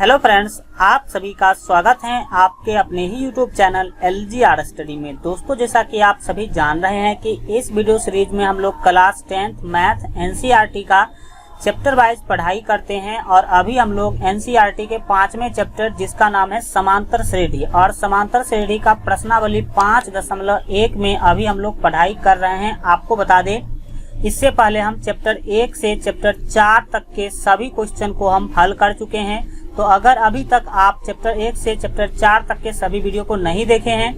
Hello friends, आप सभी का स्वागत है आपके अपने ही यूट्यूब चैनल LGR स्टडी में। दोस्तों, जैसा कि आप सभी जान रहे हैं कि इस वीडियो सीरीज में हम लोग क्लास 10th मैथ NCERT का चैप्टर वाइज पढ़ाई करते हैं और अभी हम लोग NCERT के 5वें चैप्टर जिसका नाम है समांतर श्रेणी और समांतर श्रेणी का प्रश्नावली 5.1 में अभी हम लोग पढ़ाई कर रहे हैं। आपको बता दें, इससे पहले हम चैप्टर 1 से चैप्टर 4 तक के सभी क्वेश्चन को हम हल कर चुके हैं। तो अगर अभी तक आप चैप्टर 1 से चैप्टर 4 तक के सभी वीडियो को नहीं देखे हैं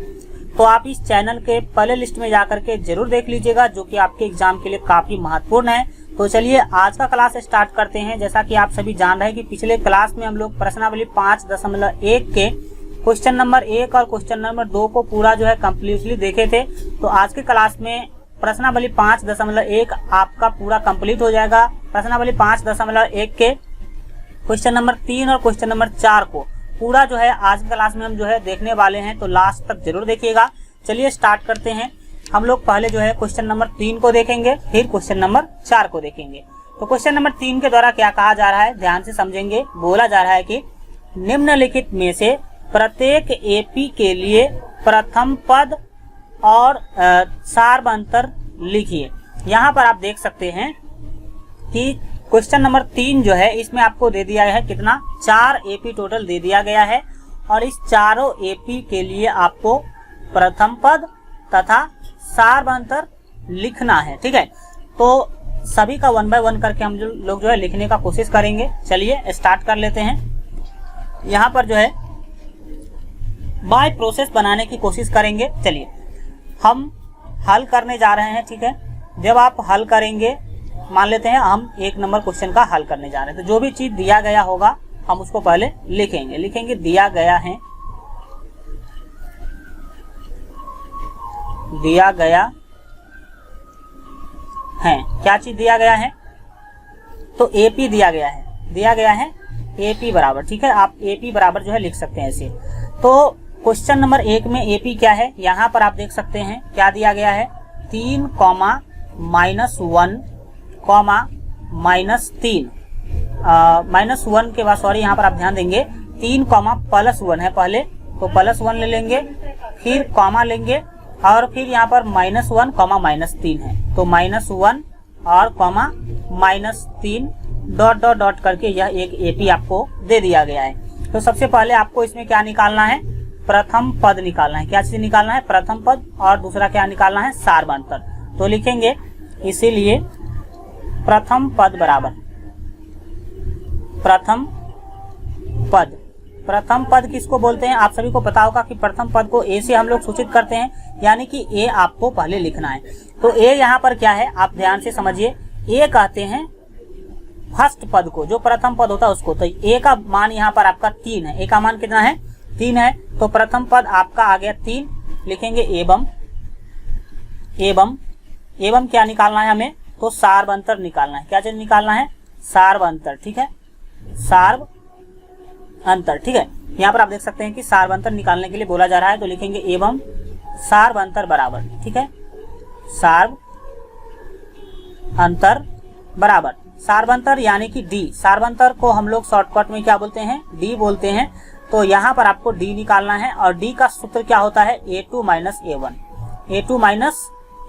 तो आप इस चैनल के प्ले लिस्ट में जाकर के जरूर देख लीजिएगा, जो कि आपके एग्जाम के लिए काफी महत्वपूर्ण है। तो चलिए आज का क्लास स्टार्ट करते हैं। जैसा कि आप सभी जान रहे हैं कि पिछले क्लास में हम लोग प्रश्नावली 5.1 के क्वेश्चन नंबर 1 और क्वेश्चन नंबर 2 को पूरा जो है कम्प्लीटली देखे थे। तो आज के क्लास में प्रश्नावली 5.1 आपका पूरा कंप्लीट हो जाएगा। प्रश्नावली 5.1 के क्वेश्चन नंबर 3 और क्वेश्चन नंबर 4 को पूरा जो है आज की क्लास में हम जो है देखने वाले हैं, तो लास्ट तक जरूर देखिएगा। चलिए स्टार्ट करते हैं। हम लोग पहले जो है क्वेश्चन नंबर 3 को देखेंगे, फिर क्वेश्चन नंबर 4 को देखेंगे। तो क्वेश्चन नंबर 3 के द्वारा क्या कहा जा रहा है, ध्यान से समझेंगे। बोला जा रहा है कि निम्नलिखित में से प्रत्येक एपी के लिए प्रथम पद और सारवंतर लिखिए। यहाँ पर आप देख सकते हैं कि क्वेश्चन नंबर 3 जो है इसमें आपको दे दिया है कितना, 4 एपी टोटल दे दिया गया है और इस चारों एपी के लिए आपको प्रथम पद तथा सारवंतर लिखना है। ठीक है, तो सभी का 1 बाय 1 करके हम लोग जो है लिखने का कोशिश करेंगे। चलिए स्टार्ट कर लेते हैं। यहाँ पर जो है बाय प्रोसेस बनाने की कोशिश करेंगे। चलिए हम हल करने जा रहे हैं। ठीक है, जब आप हल करेंगे, मान लेते हैं हम 1 नंबर क्वेश्चन का हल करने जा रहे हैं, तो जो भी चीज दिया गया होगा हम उसको पहले लिखेंगे। दिया गया है क्या चीज दिया गया है, तो एपी दिया गया है एपी बराबर। ठीक है, आप एपी बराबर जो है लिख सकते हैं ऐसे। तो क्वेश्चन नंबर 1 में एपी क्या है, यहाँ पर आप देख सकते हैं क्या दिया गया है, 3, -1, -3 -1 के बाद सॉरी यहाँ पर आप ध्यान देंगे 3, +1 है पहले, तो +1 ले लेंगे, फिर कॉमा लेंगे और फिर यहाँ पर -1, -3 है, तो -1 और -3 डॉट करके यह एक एपी आपको दे दिया गया है। तो सबसे पहले आपको इसमें क्या निकालना है, प्रथम पद निकालना है। क्या चीज निकालना है, प्रथम पद, और दूसरा क्या निकालना है, सारवंतर। तो लिखेंगे इसीलिए प्रथम पद बराबर प्रथम पद किसको बोलते हैं, आप सभी को पता होगा कि प्रथम पद को ए से हम लोग सूचित करते हैं, यानी कि ए आपको पहले लिखना है। तो ए यहाँ पर क्या है, आप ध्यान से समझिए। ए कहते हैं फर्स्ट पद को, जो प्रथम पद होता है उसको। तो ए का मान यहाँ पर आपका 3 है। ए का मान कितना है, 3 है। तो प्रथम पद आपका आ गया 3। लिखेंगे एवं क्या निकालना है हमें, तो सारवंतर निकालना है। क्या चीज निकालना है, सारवंतर। ठीक है, सारवंतर। ठीक है, यहाँ पर आप देख सकते हैं कि सारवंतर निकालने के लिए बोला जा रहा है, तो लिखेंगे एवं सारवंतर बराबर। ठीक है, सारवंतर बराबर सारवंतर यानी कि डी। सारवंतर को हम लोग शॉर्टकट में क्या बोलते हैं, डी बोलते हैं। तो यहाँ पर आपको डी निकालना है और डी का सूत्र क्या होता है, A2 -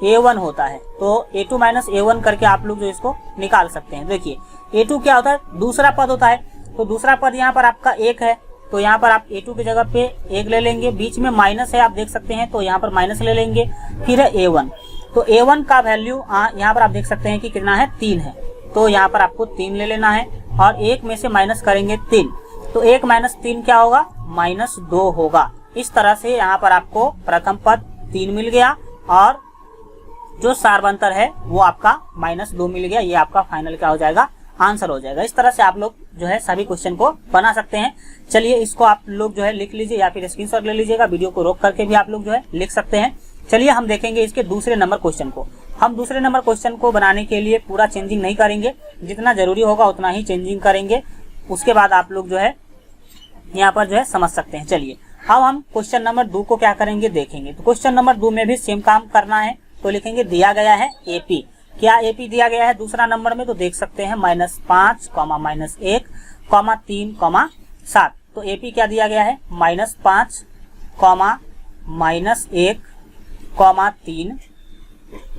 A1 होता है। तो A2 - A1 करके आप लोग जो इसको निकाल सकते हैं। देखिए A2 क्या होता है, दूसरा पद होता है। तो दूसरा पद यहाँ पर आपका 1 है, तो यहाँ पर आप A2 की जगह पे 1 ले लेंगे। बीच में माइनस है, आप देख सकते हैं, तो यहाँ पर माइनस ले लेंगे। फिर है A1, तो A1 का वैल्यू यहाँ पर आप देख सकते हैं कि कितना है, 3 है। तो यहाँ पर आपको 3 ले लेना है और 1 में से माइनस करेंगे 3, तो 1 - 3 क्या होगा, -2 होगा। इस तरह से यहाँ पर आपको प्रथम पद 3 मिल गया और जो सारवंतर है वो आपका -2 मिल गया। ये आपका फाइनल क्या हो जाएगा, आंसर हो जाएगा। इस तरह से आप लोग जो है सभी क्वेश्चन को बना सकते हैं। चलिए इसको आप लोग जो है लिख लीजिए या फिर स्क्रीनशॉट ले लीजिएगा। वीडियो को रोक करके भी आप लोग जो है लिख सकते हैं। चलिए हम देखेंगे इसके दूसरे नंबर क्वेश्चन को। हम दूसरे नंबर क्वेश्चन को बनाने के लिए पूरा चेंजिंग नहीं करेंगे, जितना जरूरी होगा उतना ही चेंजिंग करेंगे। उसके बाद आप लोग जो है यहाँ पर जो है समझ सकते हैं। चलिए अब हम क्वेश्चन नंबर 2 को क्या करेंगे, देखेंगे। तो क्वेश्चन नंबर 2 में भी सेम काम करना है। तो लिखेंगे दिया गया है एपी। क्या एपी दिया गया है दूसरा नंबर में, तो देख सकते हैं -5, -1, -3, 7। तो एपी क्या दिया गया है, -5, -1, -3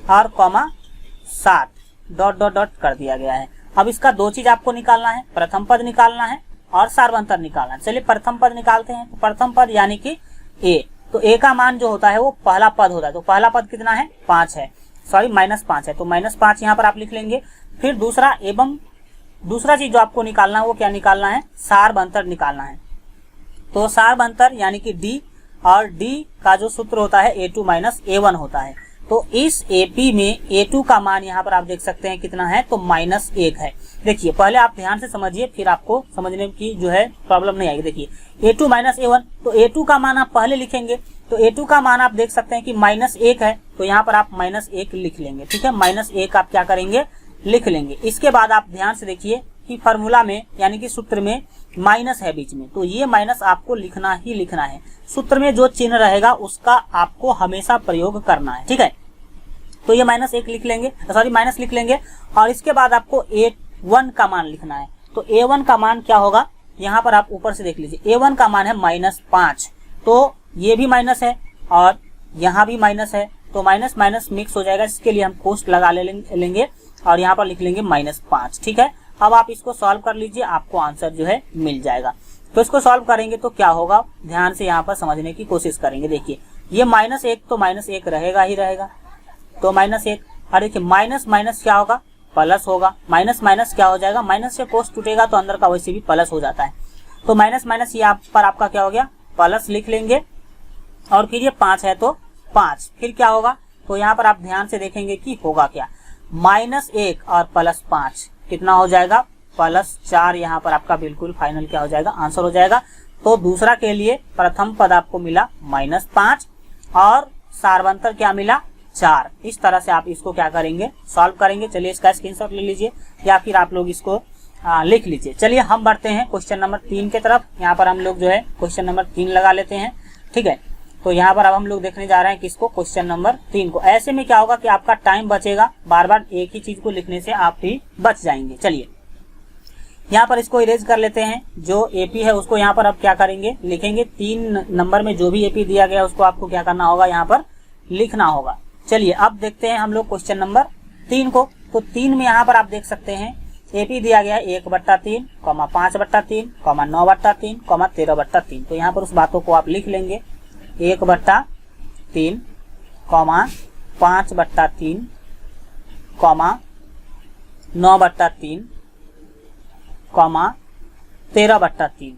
और -7 डॉट डॉट डॉट कर दिया गया है। अब इसका दो चीज आपको निकालना है, प्रथम पद निकालना है और सार्वंतर निकालना है। चलिए प्रथम पद निकालते हैं। तो प्रथम पद यानी कि ए, तो ए का मान जो होता है वो पहला पद होता है। तो पहला पद कितना है, 5 है, सॉरी -5 है, तो -5 यहाँ पर आप लिख लेंगे। फिर दूसरा चीज जो आपको निकालना है वो क्या निकालना है, सार्वंतर निकालना है। तो सार्वंतर यानी कि डी, और डी का जो सूत्र होता है A2 - A1 होता है। तो इस AP में A2 का मान यहाँ पर आप देख सकते हैं कितना है, तो -1 है। देखिए पहले आप ध्यान से समझिए, फिर आपको समझने की जो है प्रॉब्लम नहीं आएगी। देखिए A2 - A1, तो A2 का मान आप पहले लिखेंगे। तो A2 का मान आप देख सकते हैं कि -1 है, तो यहाँ पर आप -1 लिख लेंगे। ठीक है, -1 आप क्या करेंगे, लिख लेंगे। इसके बाद आप ध्यान से देखिए कि फॉर्मूला में यानी कि सूत्र में माइनस है बीच में, तो ये माइनस आपको लिखना ही लिखना है। सूत्र में जो चिन्ह रहेगा उसका आपको हमेशा प्रयोग करना है। ठीक है, तो ये -1 लिख लेंगे, सॉरी माइनस लिख लेंगे। और इसके बाद आपको A1 का मान लिखना है। तो A1 का मान क्या होगा, यहाँ पर आप ऊपर से देख लीजिए, A1 का मान है -5, तो ये भी माइनस है और यहाँ भी माइनस है, तो माइनस माइनस मिक्स हो जाएगा। इसके लिए हम कोष्ठ लगा लेंगे और यहाँ पर लिख लेंगे -5। ठीक है, अब आप इसको सॉल्व कर लीजिए, आपको आंसर जो है मिल जाएगा। तो इसको सॉल्व करेंगे तो क्या होगा, ध्यान से यहाँ पर समझने की कोशिश करेंगे। देखिए ये -1 तो -1 रहेगा ही रहेगा, तो -1, और देखिए माइनस माइनस क्या होगा, प्लस होगा। माइनस माइनस क्या हो जाएगा, माइनस से कोस टूटेगा तो अंदर का वैसे भी प्लस हो जाता है। तो माइनस माइनस यहाँ पर आपका क्या हो गया, प्लस लिख लेंगे। और फिर ये 5 है तो 5, फिर क्या होगा, तो यहाँ पर आप ध्यान से देखेंगे कि होगा क्या, -1 और +5 कितना हो जाएगा, +4। यहाँ पर आपका बिल्कुल फाइनल क्या हो जाएगा, आंसर हो जाएगा। तो दूसरा के लिए प्रथम पद आपको मिला -5 और सार्वंतर क्या मिला, 4। इस तरह से आप इसको क्या करेंगे, सॉल्व करेंगे। चलिए इसका स्क्रीनशॉट ले लीजिए या फिर आप लोग इसको लिख लीजिए। चलिए हम बढ़ते हैं क्वेश्चन नंबर 3 के तरफ। यहाँ पर हम लोग जो है क्वेश्चन नंबर 3 लगा लेते हैं। ठीक है, तो यहाँ पर अब हम लोग देखने जा रहे हैं किसको, क्वेश्चन नंबर 3 को। ऐसे में क्या होगा कि आपका टाइम बचेगा, बार बार एक ही चीज को लिखने से आप भी बच जाएंगे। चलिए यहाँ पर इसको इरेज कर लेते हैं। जो एपी है उसको यहाँ पर अब क्या करेंगे, लिखेंगे। 3 नंबर में जो भी एपी दिया गया उसको आपको क्या करना होगा, यहाँ पर लिखना होगा। चलिए अब देखते हैं हम लोग क्वेश्चन नंबर 3 को। तो 3 में यहाँ पर आप देख सकते हैं एपी दिया गया है 1/3, 5/3, 9/3, 13/3। तो यहाँ पर उस बातों को आप लिख लेंगे, 1/3, 5/3, 9/3, 13/3,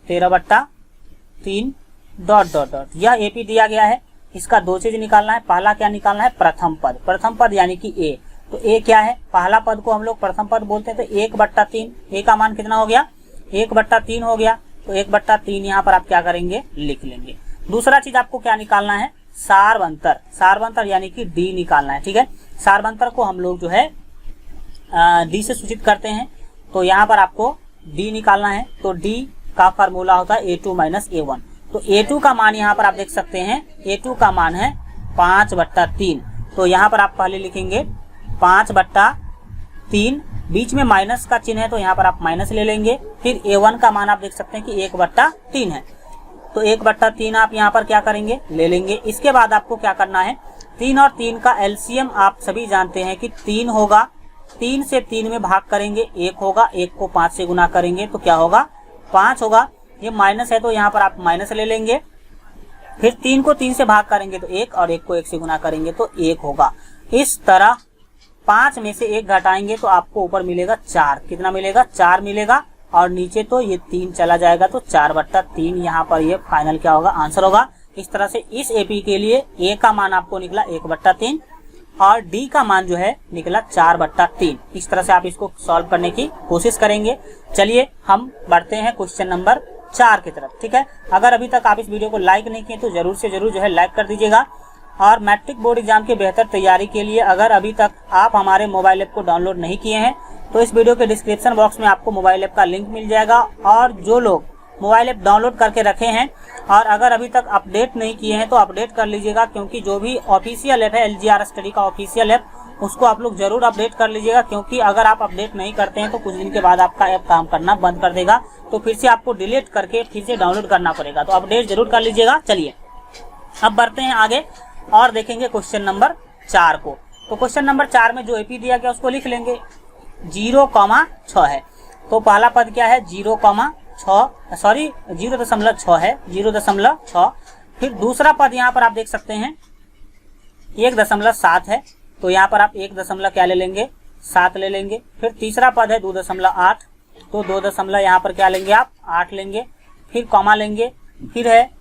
13/3 डॉट डॉट डॉट। यह एपी दिया गया है। इसका दो चीज निकालना है। पहला क्या निकालना है, प्रथम पद। प्रथम पद यानी कि ए। तो ए क्या है, पहला पद को हम लोग प्रथम पद बोलते हैं। तो 1/3, ए का मान कितना हो गया, 1/3 हो गया। तो 1/3 यहाँ पर आप क्या करेंगे, लिख लेंगे। दूसरा चीज आपको क्या निकालना है, सार्वंतर। सार्वंतर यानी कि डी निकालना है। ठीक है, सार्वंतर को हम लोग जो है डी से सूचित करते हैं। तो यहाँ पर आपको डी निकालना है। तो डी का फार्मूला होता है A2 - A1। तो A2 का मान यहाँ पर आप देख सकते हैं, A2 का मान है 5/3। तो यहाँ पर आप पहले लिखेंगे 5/3, बीच में माइनस का चिन्ह है तो यहाँ पर आप माइनस ले लेंगे। फिर A1 का मान आप देख सकते हैं कि 1/3 है। तो 1/3 आप यहाँ पर क्या करेंगे, ले लेंगे। इसके बाद आपको क्या करना है, 3 और 3 का एलसीएम आप सभी जानते हैं कि 3 होगा। 3 से 3 में भाग करेंगे 1 होगा, 1 को 5 से गुना करेंगे तो क्या होगा, 5 होगा। ये माइनस है तो यहाँ पर आप माइनस ले लेंगे। फिर 3 को 3 से भाग करेंगे तो 1, और 1 को 1 से गुना करेंगे तो 1 होगा। इस तरह 5 में से 1 घटाएंगे तो आपको ऊपर मिलेगा 4। कितना मिलेगा, 4 मिलेगा। और नीचे तो ये 3 चला जाएगा तो 4/3 यहाँ पर ये फाइनल क्या होगा, आंसर होगा। इस तरह से इस एपी के लिए ए का मान आपको निकला 1/3 और डी का मान जो है निकला 4/3। इस तरह से आप इसको सॉल्व करने की कोशिश करेंगे। चलिए हम बढ़ते हैं क्वेश्चन नंबर 4 की तरफ। ठीक है, अगर अभी तक आप इस वीडियो को लाइक नहीं किए तो जरूर से जरूर जो है लाइक कर दीजिएगा। और मैट्रिक बोर्ड एग्जाम की बेहतर तैयारी के लिए अगर अभी तक आप हमारे मोबाइल ऐप को डाउनलोड नहीं किए हैं तो इस वीडियो के डिस्क्रिप्शन बॉक्स में आपको मोबाइल ऐप का लिंक मिल जाएगा। और जो लोग मोबाइल ऐप डाउनलोड करके रखे हैं और अगर अभी तक अपडेट नहीं किए हैं तो अपडेट कर लीजिएगा, क्योंकि जो भी ऑफिशियल ऐप है LGR स्टडी का ऑफिशियल ऐप, उसको आप लोग जरूर अपडेट कर लीजिएगा। क्योंकि अगर आप अपडेट नहीं करते हैं तो कुछ दिन के बाद आपका ऐप काम करना बंद कर देगा। तो फिर से आपको डिलीट करके फिर से डाउनलोड करना पड़ेगा, तो अपडेट जरूर कर लीजिएगा। चलिए अब बढ़ते हैं आगे और देखेंगे क्वेश्चन नंबर 4 को। तो क्वेश्चन नंबर 4 में जो एपी दिया गया उसको लिख लेंगे। 0,6 है, तो पहला पद क्या है 0,6 है 0.6। फिर दूसरा पद यहाँ पर आप देख सकते हैं 1.7 है, तो यहाँ पर आप 1 क्या ले लेंगे 7 ले लेंगे। फिर तीसरा पद है 2.8, तो 2 यहाँ पर क्या लेंगे आप 8 लेंगे। फिर कॉमा लेंगे, फिर है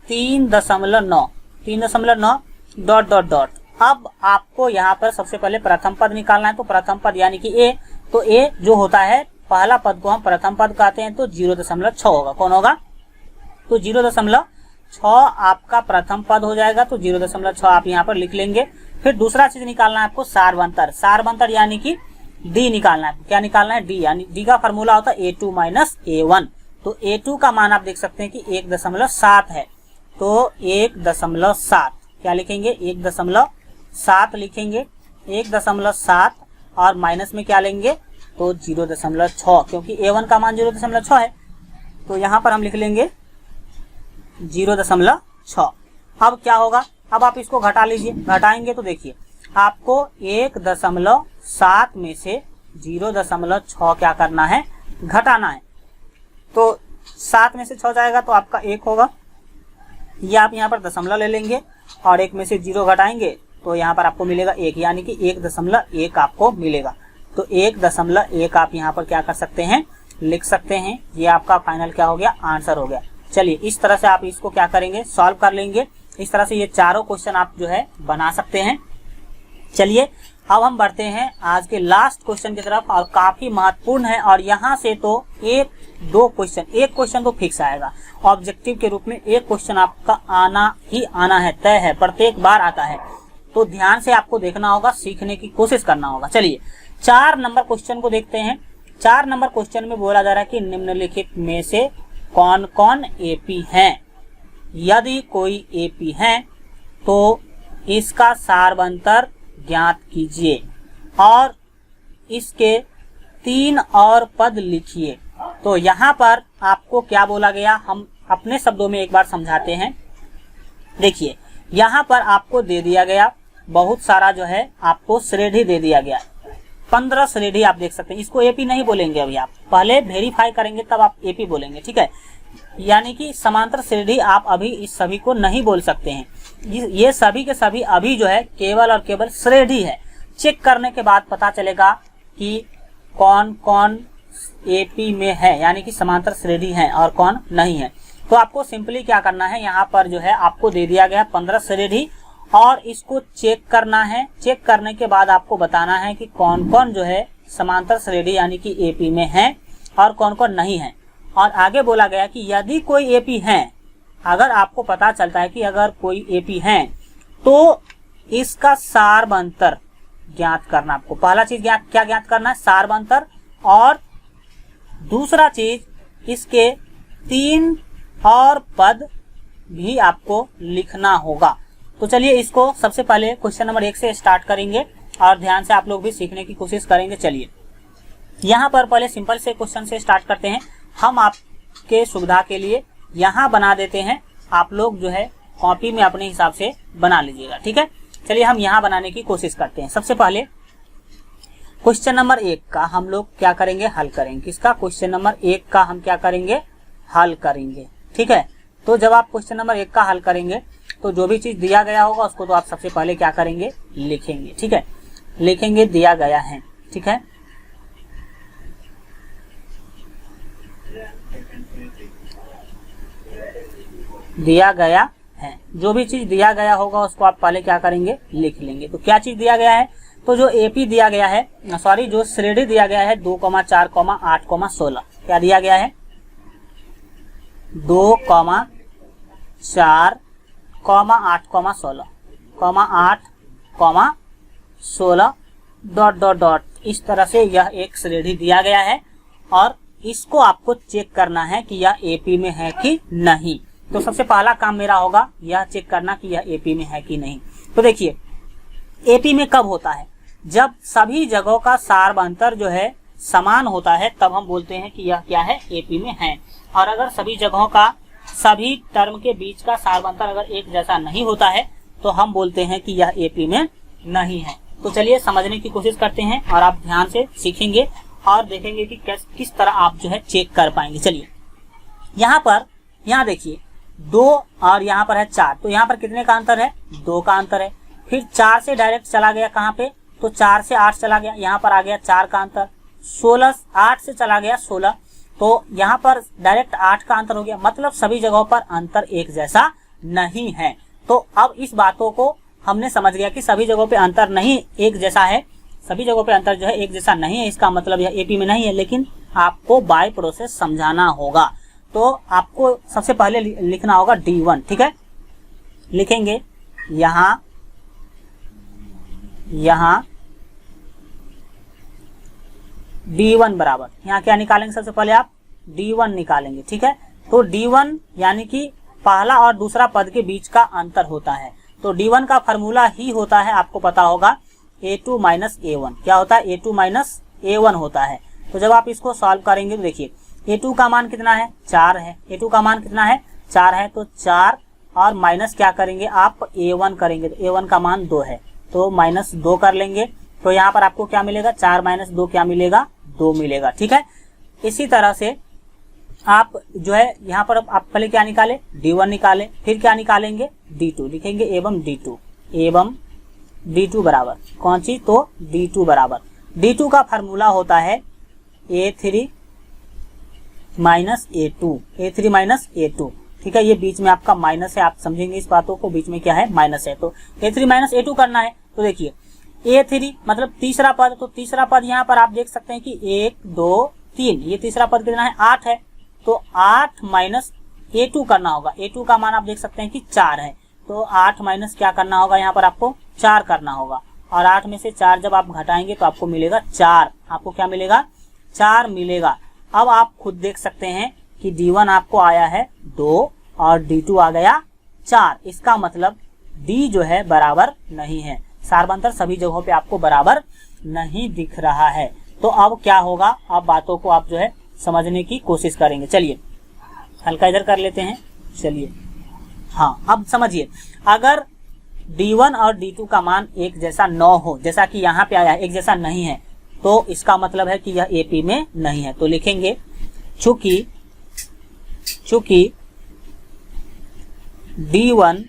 3.9 डॉट डॉट डॉट। अब आपको यहाँ पर सबसे पहले प्रथम पद निकालना है, तो प्रथम पद यानी कि ए, तो ए जो होता है पहला पद को हम प्रथम पद कहते हैं, तो 0.6 होगा। कौन होगा, तो 0.6 आपका प्रथम पद हो जाएगा, तो 0.6 आप यहाँ पर लिख लेंगे। फिर दूसरा चीज निकालना है आपको सारवंतर यानी कि डी निकालना है। क्या निकालना है, डी, यानी डी का फॉर्मूला होता है A2 माइनस A1। तो A2 का मान आप देख सकते हैं कि 1.7 है, तो 1.7 क्या लिखेंगे 1.7 लिखेंगे 1.7 और माइनस में क्या लेंगे तो 0.6, क्योंकि A1 का मान 0.6 है, तो यहाँ पर हम लिख लेंगे 0.6। अब क्या होगा, अब आप इसको घटा लीजिए, घटाएंगे तो देखिए आपको 1.7 में से 0.6 क्या करना है, घटाना है। तो 7 में से 6 जाएगा तो आपका 1 होगा, ये आप यहाँ पर दशमलव ले लेंगे और 1 में से 0 घटाएंगे तो यहाँ पर आपको मिलेगा 1, यानी कि 1.1 आपको मिलेगा। तो 1.1 आप यहाँ पर क्या कर सकते हैं, लिख सकते हैं। ये आपका फाइनल क्या हो गया, आंसर हो गया। चलिए इस तरह से आप इसको क्या करेंगे, सॉल्व कर लेंगे। इस तरह से ये चारों क्वेश्चन आप जो है बना सकते हैं। चलिए अब हम बढ़ते हैं आज के लास्ट क्वेश्चन की तरफ, और काफी महत्वपूर्ण है। और यहाँ से तो एक क्वेश्चन तो फिक्स आएगा ऑब्जेक्टिव के रूप में। एक क्वेश्चन आपका आना ही आना है, तय है, प्रत्येक बार आता है। तो ध्यान से आपको देखना होगा, सीखने की कोशिश करना होगा। चलिए 4 नंबर क्वेश्चन को देखते हैं। 4 नंबर क्वेश्चन में बोला जा रहा है कि निम्नलिखित में से कौन कौन एपी हैं। यदि कोई एपी है तो इसका सारवंतर ज्ञात कीजिए और इसके 3 और पद लिखिए। तो यहाँ पर आपको क्या बोला गया, हम अपने शब्दों में एक बार समझाते हैं। देखिए यहाँ पर आपको दे दिया गया बहुत सारा जो है आपको श्रेणी दे दिया गया, 15 श्रेणी आप देख सकते हैं। इसको एपी नहीं बोलेंगे, अभी आप पहले वेरीफाई करेंगे तब आप एपी बोलेंगे, ठीक है। यानी कि समांतर श्रेणी आप अभी इस सभी को नहीं बोल सकते हैं। ये सभी के सभी अभी जो है केवल और केवल श्रेणी है। चेक करने के बाद पता चलेगा कि कौन कौन एपी में है, यानी कि समांतर श्रेणी है और कौन नहीं है। तो आपको सिंपली क्या करना है, यहाँ पर जो है आपको दे दिया गया 15 श्रेणी और इसको चेक करना है। चेक करने के बाद आपको बताना है कि कौन कौन जो है समांतर श्रेणी यानी कि एपी में है और कौन कौन नहीं है। और आगे बोला गया कि यदि कोई एपी है, अगर आपको पता चलता है कि अगर कोई एपी है तो इसका सारवंतर ज्ञात करना। आपको पहला चीज क्या ज्ञात करना है, सारवंतर, और दूसरा चीज इसके 3 और पद भी आपको लिखना होगा। तो चलिए इसको सबसे पहले क्वेश्चन नंबर 1 से स्टार्ट करेंगे और ध्यान से आप लोग भी सीखने की कोशिश करेंगे। चलिए यहाँ पर पहले सिंपल से क्वेश्चन से स्टार्ट करते हैं। हम आपके सुविधा के लिए यहाँ बना देते हैं, आप लोग जो है कॉपी में अपने हिसाब से बना लीजिएगा, ठीक है। चलिए हम यहाँ बनाने की कोशिश करते हैं। सबसे पहले क्वेश्चन नंबर 1 का हम लोग क्या करेंगे, हल करेंगे। किसका, क्वेश्चन नंबर 1 का हम क्या करेंगे, हल करेंगे, ठीक है। तो जब आप क्वेश्चन नंबर 1 का हल करेंगे तो जो भी चीज दिया गया होगा उसको तो आप सबसे पहले क्या करेंगे, लिखेंगे, ठीक है। लिखेंगे दिया गया है, ठीक है। दिया गया है, जो भी चीज दिया गया होगा उसको आप पहले क्या करेंगे, लिख लेंगे। तो क्या चीज दिया गया है, तो जो एपी दिया गया है, सॉरी जो श्रेणी दिया गया है 2, 4, 8, 16, क्या दिया गया है 2, 4, 8, 16 डॉट डॉट डॉट। इस तरह से यह एक श्रेणी दिया गया है और इसको आपको चेक करना है कि यह एपी में है कि नहीं। तो सबसे पहला काम मेरा होगा यह चेक करना कि यह एपी में है कि नहीं। तो देखिए एपी में कब होता है, जब सभी जगहों का सारवंतर जो है समान होता है तब हम बोलते हैं कि यह क्या है, एपी में है। और अगर सभी जगहों का, सभी टर्म के बीच का सार्वंतर अगर एक जैसा नहीं होता है तो हम बोलते हैं कि यह एपी में नहीं है। तो चलिए समझने की कोशिश करते हैं और आप ध्यान से सीखेंगे और देखेंगे कि किस तरह आप जो है चेक कर पाएंगे। चलिए यहाँ देखिए 2 और यहाँ पर है 4, तो यहाँ पर कितने का अंतर है, 2 का अंतर है। फिर 4 से डायरेक्ट चला गया कहाँ पे, तो 4 से 8 चला गया, यहाँ पर आ गया 4 का अंतर। 16, 8 से चला गया 16, तो यहाँ पर डायरेक्ट 8 का अंतर हो गया। मतलब सभी जगहों पर अंतर एक जैसा नहीं है। तो अब इस बातों को हमने समझ गया कि सभी जगहों पे अंतर नहीं एक जैसा है, सभी जगहों पे अंतर जो है एक जैसा नहीं है, इसका मतलब यह एपी में नहीं है। लेकिन आपको बाय प्रोसेस समझाना होगा, तो आपको सबसे पहले लिखना होगा D1, ठीक है। लिखेंगे यहाँ D1 बराबर, यहाँ क्या निकालेंगे, सबसे पहले आप D1 निकालेंगे, ठीक है। तो D1 यानी कि पहला और दूसरा पद के बीच का अंतर होता है। तो D1 का फॉर्मूला ही होता है, आपको पता होगा, A2 माइनस A1। क्या होता है, A2 माइनस A1 होता है। तो जब आप इसको सॉल्व करेंगे तो देखिए A2 का मान कितना है, 4 है। A2 का मान कितना है, 4 है। तो 4 और माइनस क्या करेंगे आप, A1 करेंगे, तो A1 का मान 2 है, तो माइनस 2 कर लेंगे। तो यहाँ पर आपको क्या मिलेगा, 4 माइनस 2 क्या मिलेगा, 2 मिलेगा, ठीक है। इसी तरह से आप जो है यहाँ पर आप पहले क्या निकाले, D1 निकाले, फिर क्या निकालेंगे, D2 लिखेंगे, एवं D2 बराबर कौन सी, तो D2 बराबर, D2 का फार्मूला होता है A3 माइनस A2, ठीक है। ये बीच में आपका माइनस है, आप समझेंगे इस बातों को, बीच में क्या है, माइनस है। तो A3 माइनस A2 करना है। तो देखिए A3 मतलब तीसरा पद, तो तीसरा पद यहाँ पर आप देख सकते हैं कि 1 2 3, ये तीसरा पद कितना है, 8 है। तो 8 माइनस A2 करना होगा। A2 का मान आप देख सकते हैं कि 4 है, तो 8 माइनस क्या करना होगा, यहाँ पर आपको 4 करना होगा। और 8 में से 4 जब आप घटाएंगे तो आपको मिलेगा 4, आपको क्या मिलेगा, 4 मिलेगा। अब आप खुद देख सकते हैं कि D1 आपको आया है 2 और D2 आ गया 4। इसका मतलब D जो है बराबर नहीं है, सार्वंतर सभी जगहों पे आपको बराबर नहीं दिख रहा है। तो अब क्या होगा, अब बातों को आप जो है समझने की कोशिश करेंगे। चलिए हल्का इधर कर लेते हैं। चलिए हाँ, अब समझिए, अगर D1 और D2 का मान एक जैसा न हो, जैसा कि यहाँ पे आया है, एक जैसा नहीं है, तो इसका मतलब है कि यह एपी में नहीं है। तो लिखेंगे चूंकि D1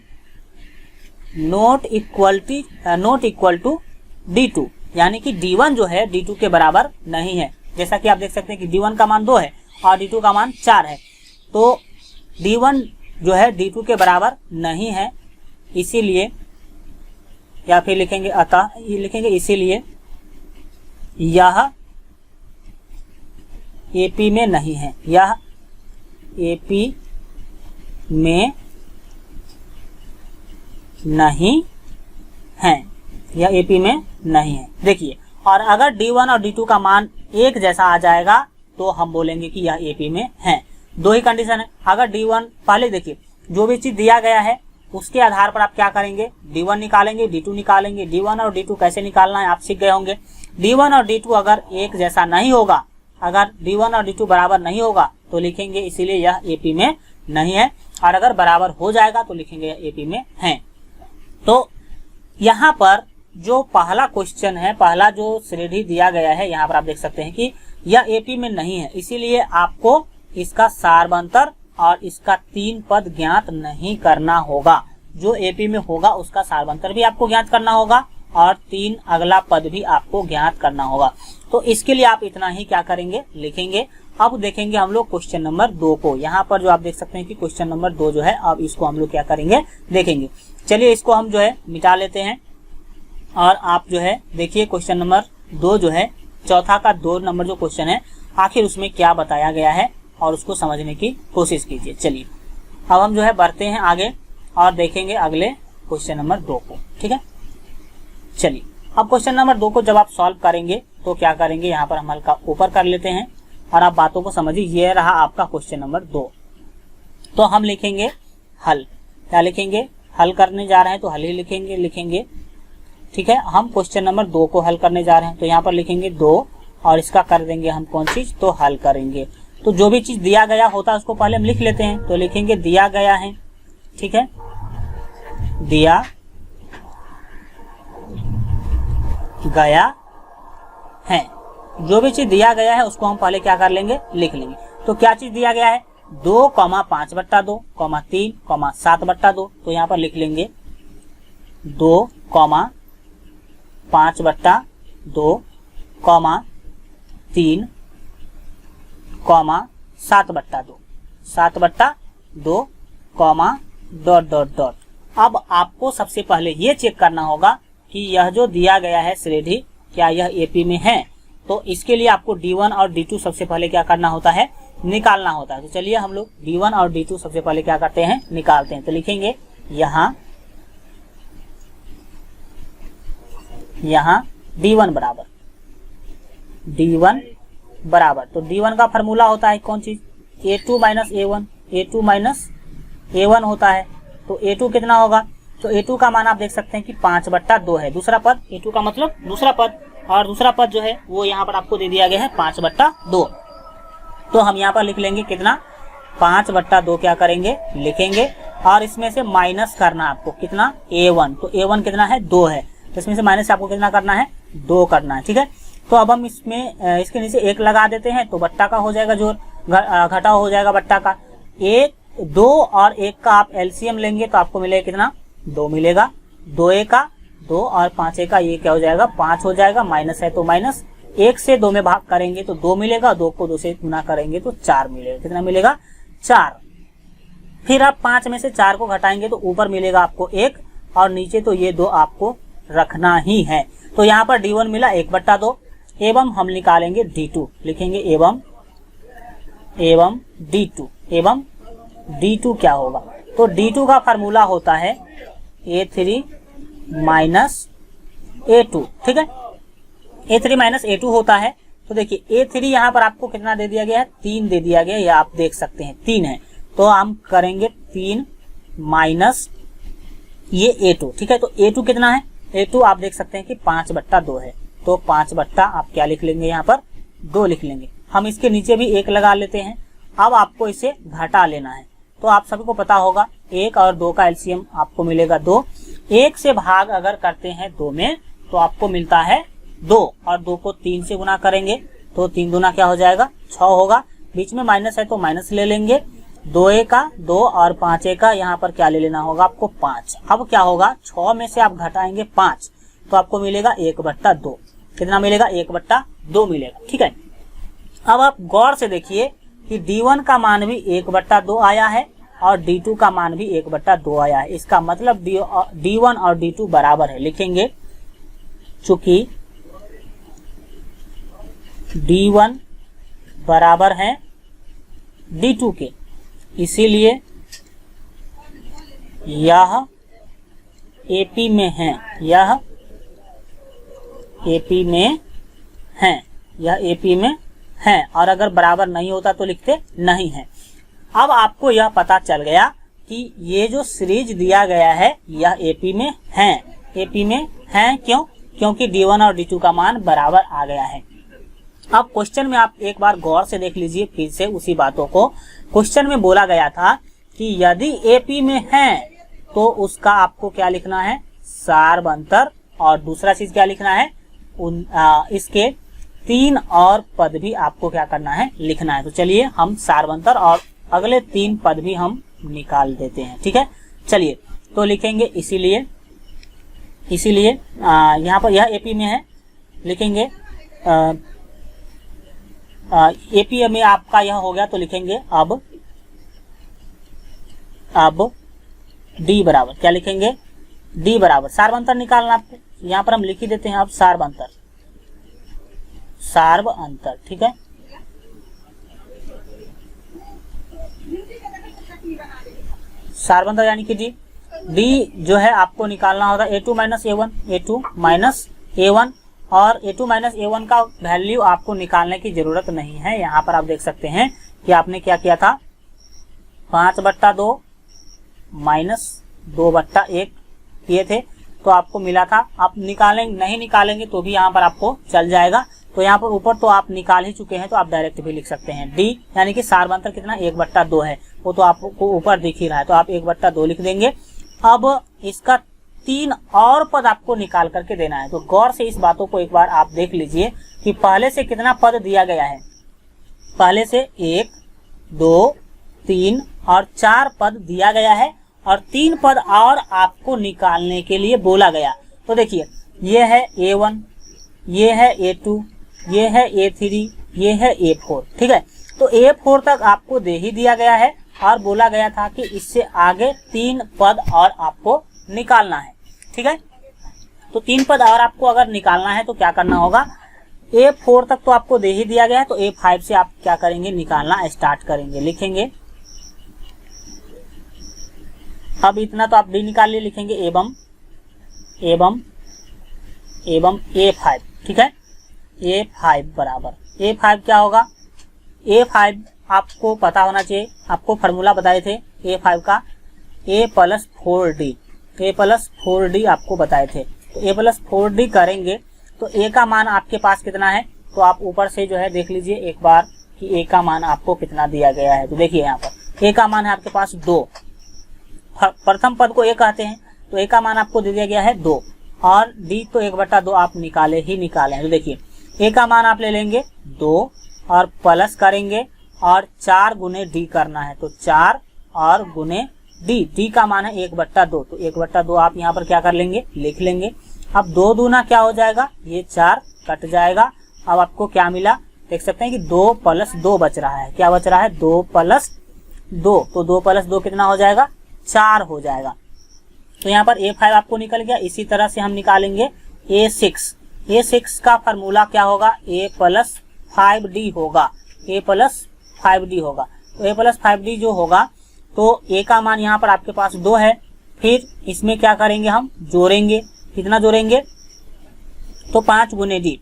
not equal to D2, यानी कि D1 जो है D2 के बराबर नहीं है। जैसा कि आप देख सकते हैं कि D1 का मान 2 है और D2 का मान 4 है, तो D1 जो है D2 के बराबर नहीं है, इसीलिए, या फिर लिखेंगे अतः, ये लिखेंगे इसीलिए यह एपी में नहीं है, यह एपी में नहीं है, यह एपी में नहीं है। देखिए, और अगर D1 और D2 का मान एक जैसा आ जाएगा तो हम बोलेंगे कि यह एपी में है। दो ही कंडीशन है। अगर D1, पहले देखिए जो भी चीज दिया गया है उसके आधार पर आप क्या करेंगे, D1 निकालेंगे, D2 निकालेंगे। D1 और D2 कैसे निकालना है आप सीख गए होंगे। D1 और D2 अगर एक जैसा नहीं होगा, अगर D1 और D2 बराबर नहीं होगा तो लिखेंगे इसीलिए यह एपी में नहीं है, और अगर बराबर हो जाएगा तो लिखेंगे यह एपी में है। तो यहाँ पर जो पहला क्वेश्चन है, पहला जो श्रेणी दिया गया है, यहाँ पर आप देख सकते हैं कि यह एपी में नहीं है, इसीलिए आपको इसका सार्वंतर और इसका 3 पद ज्ञात नहीं करना होगा। जो एपी में होगा उसका सार्वंतर भी आपको ज्ञात करना होगा और 3 अगला पद भी आपको ज्ञात करना होगा। तो इसके लिए आप इतना ही क्या करेंगे, लिखेंगे। अब देखेंगे हम लोग क्वेश्चन नंबर 2 को। यहाँ पर जो आप देख सकते हैं कि क्वेश्चन नंबर 2 जो है, अब इसको हम लोग क्या करेंगे, देखेंगे। चलिए इसको हम जो है मिटा लेते हैं और आप जो है देखिए क्वेश्चन नंबर 2 जो है, चौथा का 2 नंबर जो क्वेश्चन है, आखिर उसमें क्या बताया गया है और उसको समझने की कोशिश कीजिए। चलिए अब हम जो है बढ़ते हैं आगे और देखेंगे अगले क्वेश्चन नंबर 2 को, ठीक है। चलिए अब क्वेश्चन नंबर 2 को जब आप सॉल्व करेंगे तो क्या करेंगे, यहाँ पर हम हल्का ऊपर कर लेते हैं और आप बातों को समझिए। ये रहा आपका क्वेश्चन नंबर 2। तो हम लिखेंगे हल, क्या लिखेंगे, हल करने जा रहे हैं तो हल ही लिखेंगे, ठीक है। हम क्वेश्चन नंबर 2 को हल करने जा रहे हैं तो यहाँ पर लिखेंगे 2 और इसका कर देंगे हम कौन चीज, तो हल करेंगे। तो जो भी चीज दिया गया होता है उसको पहले हम लिख लेते हैं। तो लिखेंगे दिया गया है, ठीक है, दिया गया है। जो भी चीज दिया गया है उसको हम पहले क्या कर लेंगे, लिख लेंगे। तो क्या चीज दिया गया है, 2, 5/2, 3, 7/2। तो यहाँ पर लिख लेंगे 2, 5/2, 3, 7/2, 7/2, डॉट डॉट डॉट। अब आपको सबसे पहले ये चेक करना होगा कि यह जो दिया गया है श्रेणी क्या यह एपी में है। तो इसके लिए आपको D1 और D2 सबसे पहले क्या करना होता है, निकालना होता है। तो चलिए हम लोग D1 और D2 सबसे पहले क्या करते हैं, निकालते हैं। तो लिखेंगे यहाँ D1 बराबर, तो D1 का फॉर्मूला होता है कौन चीज, A2 माइनस A1 होता है। तो A2 कितना होगा, तो A2 का मान आप देख सकते हैं कि 5/2 है। दूसरा पद, A2 का मतलब दूसरा पद, और दूसरा पद जो है वो यहाँ पर आपको दे दिया गया है 5/2। तो हम यहाँ पर लिख लेंगे कितना, 5/2 क्या करेंगे, लिखेंगे। और इसमें से माइनस करना आपको कितना, A1। तो A1 कितना है, 2 है। तो इसमें से माइनस आपको कितना करना है, 2 करना है, ठीक है। तो अब हम इसमें इसके नीचे 1 लगा देते हैं, तो बट्टा का हो जाएगा जोड़, घटा हो जाएगा बट्टा का। 1, 2 और 1 का आप एलसीएम लेंगे तो आपको मिलेगा कितना, 2 मिलेगा। 2 का 2 और 5 का ये क्या हो जाएगा, 5 हो जाएगा। माइनस है तो माइनस, 1 से 2 में भाग करेंगे तो 2 मिलेगा, 2 को 2 से गुना करेंगे तो 4 मिलेगा। कितना मिलेगा, 4। फिर आप 5 में से 4 को घटाएंगे तो ऊपर मिलेगा आपको 1 और नीचे तो ये 2 आपको रखना ही है। तो यहाँ पर D1 मिला 1/2 एवं हम निकालेंगे D2। लिखेंगे एवं D2 क्या होगा, तो D2 का फार्मूला होता है A3 माइनस A2, ठीक है। A3 माइनस A2 होता है। तो देखिए A3 यहाँ पर आपको कितना दे दिया गया है, 3 दे दिया गया है, या आप देख सकते हैं 3 है। तो हम करेंगे 3 माइनस ये A2, ठीक है। तो A2 कितना है, A2 आप देख सकते हैं कि 5/2 है। तो 5 आप क्या लिख लेंगे, यहाँ पर 2 लिख लेंगे। हम इसके नीचे भी 1 लगा लेते हैं। अब आपको इसे घटा लेना है। तो आप सभी को पता होगा 1 और 2 का एलसीएम आपको मिलेगा 2। 1 से भाग अगर करते हैं 2 में तो आपको मिलता है 2, और 2 को 3 से गुना करेंगे तो 3 दूना क्या हो जाएगा, 6 होगा। बीच में माइनस है तो माइनस ले लेंगे। 2 का 2 और 5 का यहाँ पर क्या ले लेना होगा आपको, 5। अब क्या होगा, 6 में से आप घटाएंगे 5 तो आपको मिलेगा 1/2। कितना मिलेगा, 1/2 मिलेगा, ठीक है। अब आप गौर से देखिए कि D1 का मान भी 1/2 आया है और D2 का मान भी 1/2 आया है। इसका मतलब D1 और D2 बराबर है। लिखेंगे चूंकि D1 बराबर है D2 के, इसीलिए यह AP में है, यह AP में है, यह AP में है। और अगर बराबर नहीं होता तो लिखते नहीं है। अब आपको यह पता चल गया कि ये जो सीरीज दिया गया है यह AP में है। AP में है क्यों, क्योंकि D1 और D2 का मान बराबर आ गया है। अब क्वेश्चन में आप एक बार गौर से देख लीजिए फिर से उसी बातों को। क्वेश्चन में बोला गया था कि यदि AP में है तो उसका आपको क्या लिखना है, सार्वंतर, और दूसरा चीज क्या लिखना है, इसके 3 और पद भी आपको क्या करना है, लिखना है। तो चलिए हम सार्वंतर और अगले 3 पद भी हम निकाल देते हैं, ठीक है। चलिए तो लिखेंगे इसीलिए यहाँ पर यह AP में है, लिखेंगे AP में आपका यह हो गया तो लिखेंगे अब D बराबर क्या लिखेंगे, D बराबर सार्वंतर निकालना आपको। यहाँ पर हम लिख ही देते हैं अब सार्वंतर, ठीक है। सार्वंतर यानी कि D जो है आपको निकालना होगा A2 माइनस A1, और A2 माइनस A1 का वैल्यू आपको निकालने की जरूरत नहीं है। यहाँ पर आप देख सकते हैं कि आपने क्या किया था, 5/2 माइनस 2/1 किए थे तो आपको मिला था। आप निकालेंगे नहीं निकालेंगे तो भी यहाँ पर आपको चल जाएगा। तो यहाँ पर ऊपर तो आप निकाल ही चुके हैं, तो आप डायरेक्ट भी लिख सकते हैं। डी यानी कि सारबंतर कितना 1/2 है, वो तो आपको ऊपर दिख ही रहा है, तो आप 1/2 लिख देंगे। अब इसका 3 और पद आपको निकाल करके देना है। तो गौर से इस बातों को एक बार आप देख लीजिए कि पहले से कितना पद दिया गया है। पहले से 1, 2, 3 और 4 पद दिया गया है और 3 पद और आपको निकालने के लिए बोला गया। तो देखिए ये है A1, ये है A2, ये है A3, ये है A4, ठीक है। तो A4 तक आपको दे ही दिया गया है और बोला गया था कि इससे आगे 3 पद और आपको निकालना है, ठीक है। तो 3 पद और आपको अगर निकालना है तो क्या करना होगा, A4 तक तो आपको दे ही दिया गया है, तो A5 से आप क्या करेंगे, निकालना स्टार्ट करेंगे। लिखेंगे, अब इतना तो आप डी निकाल लिए, लिखेंगे एवं A5, ठीक है। A5 बराबर A5 क्या होगा, A5 आपको पता होना चाहिए, आपको फार्मूला बताए थे A5 का, A+4D, A+4D आपको बताए थे। तो A+4D करेंगे तो A का मान आपके पास कितना है, तो आप ऊपर से जो है देख लीजिए एक बार कि A का मान आपको कितना दिया गया है। तो देखिए यहाँ पर A का मान है आपके पास 2, प्रथम पद को A कहते हैं, तो A का मान आपको दे दिया गया है 2 और D तो 1/2 आप निकाले ही निकाले हैं। तो देखिए A का मान आप ले लेंगे 2 और प्लस करेंगे और 4 गुने D करना है, तो 4 और गुने D का मान है 1/2, तो 1/2 आप यहाँ पर क्या कर लेंगे, लिख लेंगे। अब 2 दूना क्या हो जाएगा, ये 4 कट जाएगा। अब आपको क्या मिला, देख सकते हैं कि 2 + 2 बच रहा है। क्या बच रहा है, 2 + 2, तो 2 + 2 कितना हो जाएगा, 4 हो जाएगा। तो यहाँ पर A5 आपको निकल गया। इसी तरह से हम निकालेंगे A6 का फार्मूला क्या होगा, A+5D होगा, A+5D होगा। तो A+5D जो होगा, तो A का मान यहाँ पर आपके पास 2 है, फिर इसमें क्या करेंगे, हम जोड़ेंगे। कितना जोड़ेंगे, तो 5 गुने D।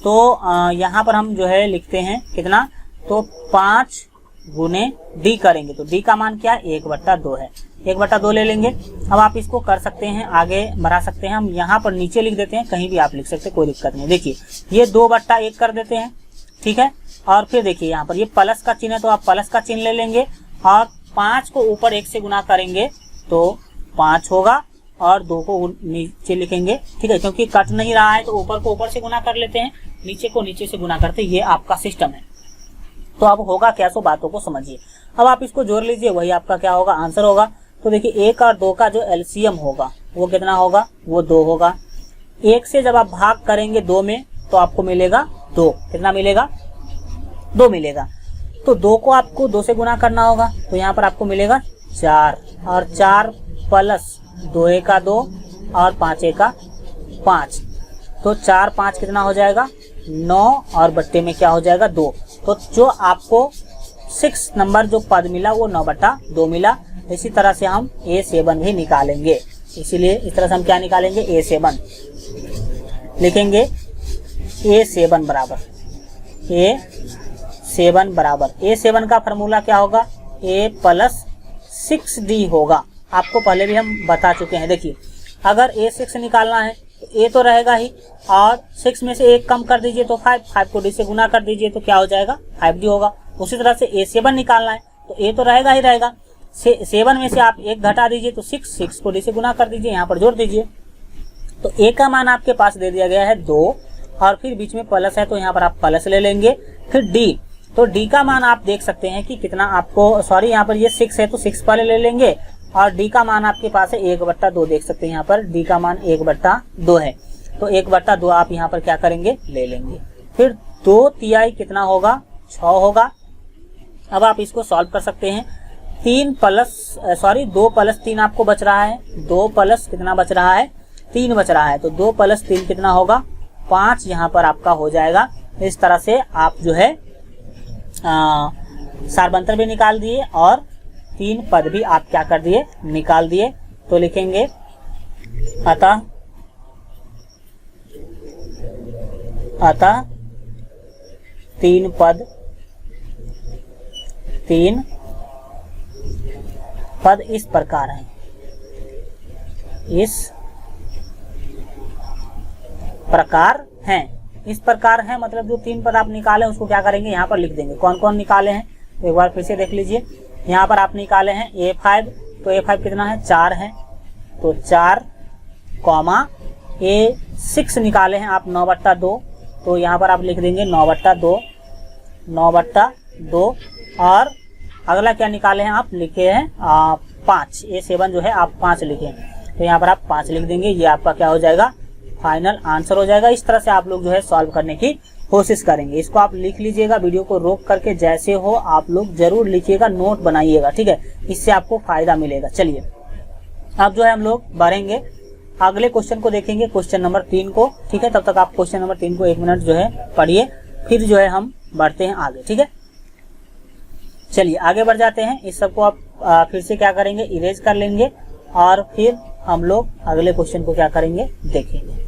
तो यहाँ पर हम जो है लिखते हैं कितना, तो 5 गुने D करेंगे, तो D का मान क्या है, 1/2 है, 1/2 ले लेंगे। अब आप इसको कर सकते हैं, आगे बढ़ा सकते हैं। हम यहाँ पर नीचे लिख देते हैं, कहीं भी आप लिख सकते हैं, कोई दिक्कत नहीं। देखिए ये 2/1 कर देते हैं, ठीक है। और फिर देखिए यहाँ पर ये प्लस का चिन्ह है, तो आप प्लस का चिन्ह ले लेंगे और 5 को ऊपर 1 से गुना करेंगे तो 5 होगा और 2 को नीचे लिखेंगे, ठीक है। क्योंकि कट नहीं रहा है तो ऊपर को ऊपर से गुना कर लेते हैं, नीचे को नीचे से गुना करते हैं, ये आपका सिस्टम है। तो अब होगा क्या, सो बातों को समझिए। अब आप इसको जोड़ लीजिए, वही आपका क्या होगा, आंसर होगा। तो देखिए 1 और 2 का जो एलसीएम होगा वो कितना होगा, वो 2 होगा। 1 से जब आप भाग करेंगे 2 में तो आपको मिलेगा 2, कितना मिलेगा, 2 मिलेगा। तो 2 को आपको 2 से गुना करना होगा, तो यहाँ पर आपको मिलेगा 4 और 4 + 2 का 2 और 5 का 5, तो 4 5 कितना हो जाएगा, 9 और बट्टे में क्या हो जाएगा, 2। तो जो आपको 6 नंबर जो पद मिला वो 9/2 मिला। इसी तरह से हम A7 भी निकालेंगे, इसीलिए इस तरह से हम क्या निकालेंगे, A7 लिखेंगे। A7 बराबर A7 का फार्मूला क्या होगा, A+6D होगा। आपको पहले भी हम बता चुके हैं। देखिए अगर A6 निकालना है तो A तो रहेगा ही और 6 में से 1 कम कर दीजिए तो 5 को D से गुना कर दीजिए तो क्या हो जाएगा, 5D होगा। उसी तरह से A7 निकालना है तो A तो रहेगा ही रहेगा, 7 में से आप 1 घटा दीजिए तो 6 को D से गुना कर दीजिए, यहाँ पर जोड़ दीजिए। तो A का मान आपके पास दे दिया गया है 2 और फिर बीच में प्लस है तो यहाँ पर आप प्लस ले लेंगे। फिर D, तो D का मान आप देख सकते हैं कि कितना आपको, सॉरी यहाँ पर ये 6 है तो 6 पहले ले लेंगे और D का मान आपके पास है 1/2, देख सकते हैं यहाँ पर D का मान 1/2 है। तो 1/2 आप यहाँ पर क्या करेंगे, ले लेंगे। फिर 2/3 कितना होगा, 6 होगा। अब आप इसको सॉल्व कर सकते हैं। 2 + 3 आपको बच रहा है, 2 प्लस कितना बच रहा है, 3 बच रहा है। तो 2 + 3 कितना होगा, 5 यहाँ पर आपका हो जाएगा। इस तरह से आप जो है सारबंतर भी निकाल दिए और 3 पद भी आप क्या कर दिए, निकाल दिए। तो लिखेंगे अतः 3 पद इस प्रकार हैं, इस प्रकार हैं। इस प्रकार है, मतलब जो 3 पद आप निकाले उसको क्या करेंगे यहाँ पर लिख देंगे। कौन कौन निकाले हैं तो एक बार फिर से देख लीजिए। यहाँ पर आप निकाले हैं A5, तो A5 कितना है 4 है, तो 4 कॉमा A6 निकाले हैं आप 9/2, तो यहाँ पर आप लिख देंगे 9/2 9/2। और अगला क्या निकाले हैं आप लिखे हैं 5, A7 जो है आप 5 लिखे हैं, तो यहाँ पर आप 5 लिख देंगे। ये आपका क्या हो जाएगा फाइनल आंसर हो जाएगा। इस तरह से आप लोग जो है सॉल्व करने की कोशिश करेंगे। इसको आप लिख लीजिएगा, वीडियो को रोक करके जैसे हो आप लोग जरूर लिखिएगा, नोट बनाइएगा, ठीक है, इससे आपको फायदा मिलेगा। चलिए अब जो है हम लोग बढ़ेंगे, अगले क्वेश्चन को देखेंगे, क्वेश्चन नंबर 3 को, ठीक है। तब तक आप क्वेश्चन नंबर 3 को 1 मिनट जो है पढ़िए, फिर जो है हम बढ़ते हैं आगे, ठीक है। चलिए आगे बढ़ जाते हैं। इस सबको आप फिर से क्या करेंगे इरेज कर लेंगे और फिर हम लोग अगले क्वेश्चन को क्या करेंगे देखेंगे,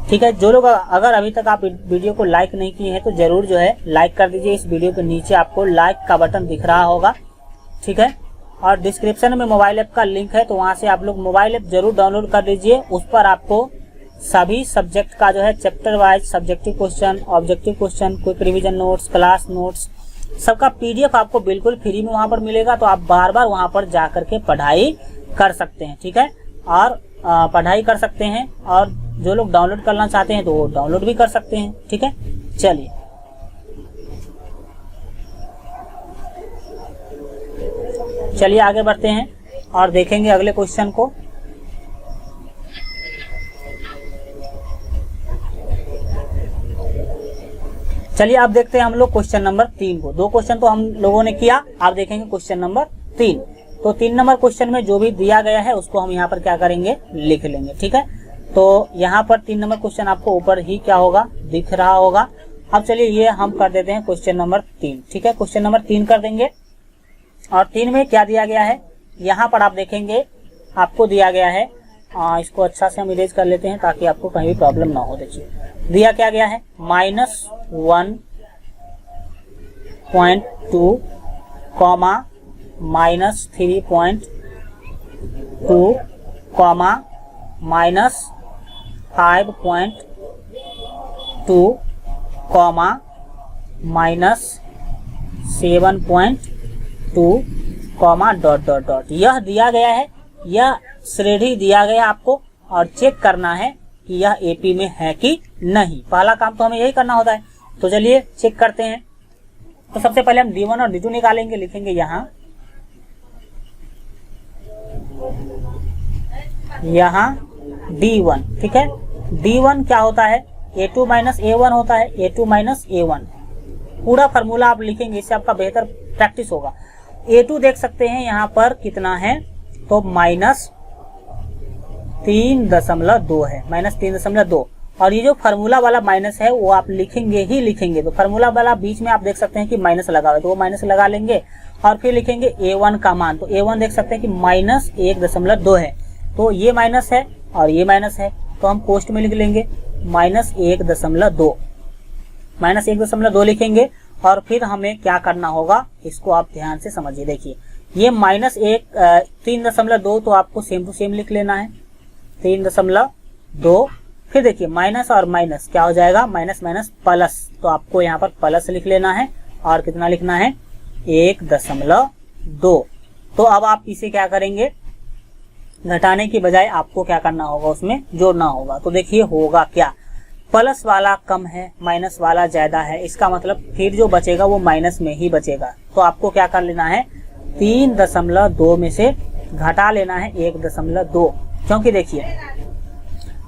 ठीक है। जो लोग अगर अभी तक आप वीडियो को लाइक नहीं किए हैं तो जरूर जो है लाइक कर दीजिए। इस वीडियो के नीचे आपको लाइक का बटन दिख रहा होगा, ठीक है। और डिस्क्रिप्शन में मोबाइल ऐप का लिंक है, तो वहां से आप लोग मोबाइल ऐप जरूर डाउनलोड कर लीजिए। उस पर आपको सभी सब्जेक्ट का जो है chapter wise subjective question, objective question, quick revision notes, class notes, सबका PDF आपको बिल्कुल फ्री में वहां पर मिलेगा। तो आप बार बार वहां पर जा करके पढ़ाई कर सकते हैं, ठीक है। और पढ़ाई कर सकते हैं, और जो लोग डाउनलोड करना चाहते हैं तो वो डाउनलोड भी कर सकते हैं, ठीक है। चलिए चलिए आगे बढ़ते हैं और देखेंगे अगले क्वेश्चन को। चलिए अब देखते हैं हम लोग क्वेश्चन नंबर 3 को। 2 क्वेश्चन तो हम लोगों ने किया, आप देखेंगे क्वेश्चन नंबर 3। तो 3 नंबर क्वेश्चन में जो भी दिया गया है उसको हम यहाँ पर क्या करेंगे लिख लेंगे, ठीक है। तो यहाँ पर 3 नंबर क्वेश्चन आपको ऊपर ही क्या होगा दिख रहा होगा। अब चलिए ये हम कर देते हैं क्वेश्चन नंबर 3, ठीक है। क्वेश्चन नंबर 3 कर देंगे। और 3 में क्या दिया गया है यहाँ पर आप देखेंगे आपको दिया गया है, इसको अच्छा से हम इरेज कर लेते हैं ताकि आपको कहीं भी प्रॉब्लम ना हो। देखिए दिया क्या गया है -1.2 कॉमा -3.2 कॉमा -5.2 कॉमा -7.2 कॉमा ... यह दिया गया है, यह श्रेणी दिया गया आपको, और चेक करना है कि यह AP में है कि नहीं। पहला काम तो हमें यही करना होता है। तो चलिए चेक करते हैं। तो सबसे पहले हम D1 और D2 निकालेंगे, लिखेंगे यहाँ D1, ठीक है। D1 क्या होता है A2 - A1 होता है, A2 - A1 पूरा फार्मूला आप लिखेंगे, इससे आपका बेहतर प्रैक्टिस होगा। A2 देख सकते हैं यहाँ पर कितना है, तो -3.2 है, -3.2। और ये जो फार्मूला वाला माइनस है वो आप लिखेंगे ही लिखेंगे। तो फार्मूला वाला बीच में आप देख सकते हैं कि माइनस लगा हुआ है, तो वो माइनस लगा लेंगे और फिर लिखेंगे A1 का मान। तो A1 देख सकते हैं कि -1.2 है, तो ये माइनस है और ये माइनस है, तो हम पोस्ट में लिख लेंगे -1.2, -1.2 लिखेंगे। और फिर हमें क्या करना होगा इसको आप ध्यान से समझिए। देखिए ये -3.2 तो आपको सेम टू सेम लिख लेना है 3.2। फिर देखिए माइनस और माइनस क्या हो जाएगा, माइनस माइनस प्लस, तो आपको यहाँ पर प्लस लिख लेना है। और कितना लिखना है 1.2। तो अब आप इसे क्या करेंगे घटाने की बजाय आपको क्या करना होगा उसमें जोड़ना होगा। तो देखिए होगा क्या, प्लस वाला कम है, माइनस वाला ज्यादा है, इसका मतलब फिर जो बचेगा वो माइनस में ही बचेगा। तो आपको क्या कर लेना है 3.2 में से घटा लेना है 1.2, क्योंकि देखिए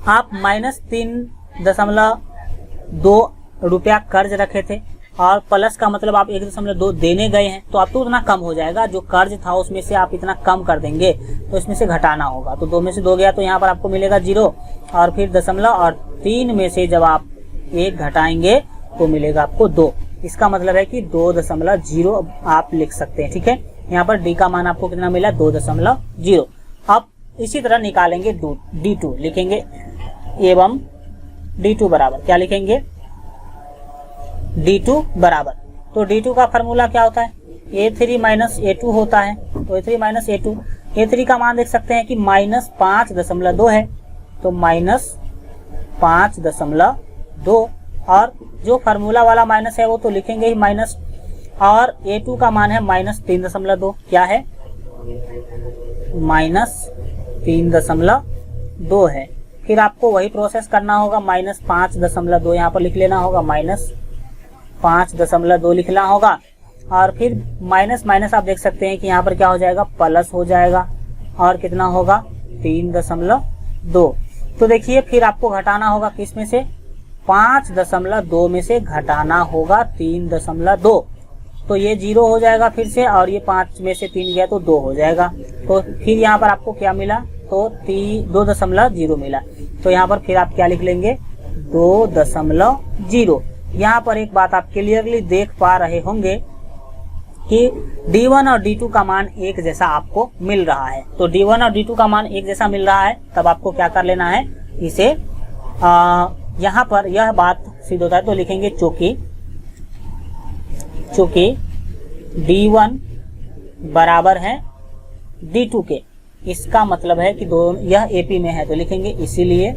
आप -3.2 रुपया कर्ज रखे थे और प्लस का मतलब आप 1.2 देने गए हैं, तो आप तो उतना कम हो जाएगा। जो कर्ज था उसमें से आप इतना कम कर देंगे, तो इसमें से घटाना होगा। तो 2 में से 2 गया तो यहाँ पर आपको मिलेगा 0, और फिर दशमलव और 3 में से जब आप 1 घटाएंगे तो मिलेगा आपको 2। इसका मतलब है कि 2.0 आप लिख सकते हैं, ठीक है। यहाँ पर D का मान आपको कितना मिला 2.0। अब इसी तरह निकालेंगे D2, लिखेंगे एवं D2 बराबर क्या लिखेंगे D2 बराबर, तो D2 का फार्मूला क्या होता है A3 - A2 होता है। तो A3 - A2, A3 का मान देख सकते हैं कि -5.2 है, तो -5.2 और जो फार्मूला वाला माइनस है वो तो लिखेंगे ही माइनस, और A2 का मान है -3.2। क्या है? -3.2 है। फिर आपको वही प्रोसेस करना होगा, -5.2 यहाँ पर लिख लेना होगा, -5.2 लिखना होगा। और फिर माइनस माइनस आप देख सकते हैं कि यहाँ पर क्या हो जाएगा, प्लस हो जाएगा, और कितना होगा 3.2। तो देखिए फिर आपको घटाना होगा किस में से, 5.2 में से घटाना होगा 3.2। तो ये 0 हो जाएगा फिर से, और ये 5 में से 3 गया तो 2 हो जाएगा। तो फिर यहाँ पर आपको क्या मिला, तो 2.0 मिला। तो यहाँ पर फिर आप क्या लिख लेंगे, 2.0। यहाँ पर एक बात आप क्लियरली देख पा रहे होंगे कि D1 और D2 का मान एक जैसा आपको मिल रहा है। तो D1 और D2 का मान एक जैसा मिल रहा है, तब आपको क्या कर लेना है, इसे यहाँ पर यह बात सिद्ध होता है तो लिखेंगे चूंकि D1 बराबर है D2 के, इसका मतलब है कि यह AP में है, तो लिखेंगे इसीलिए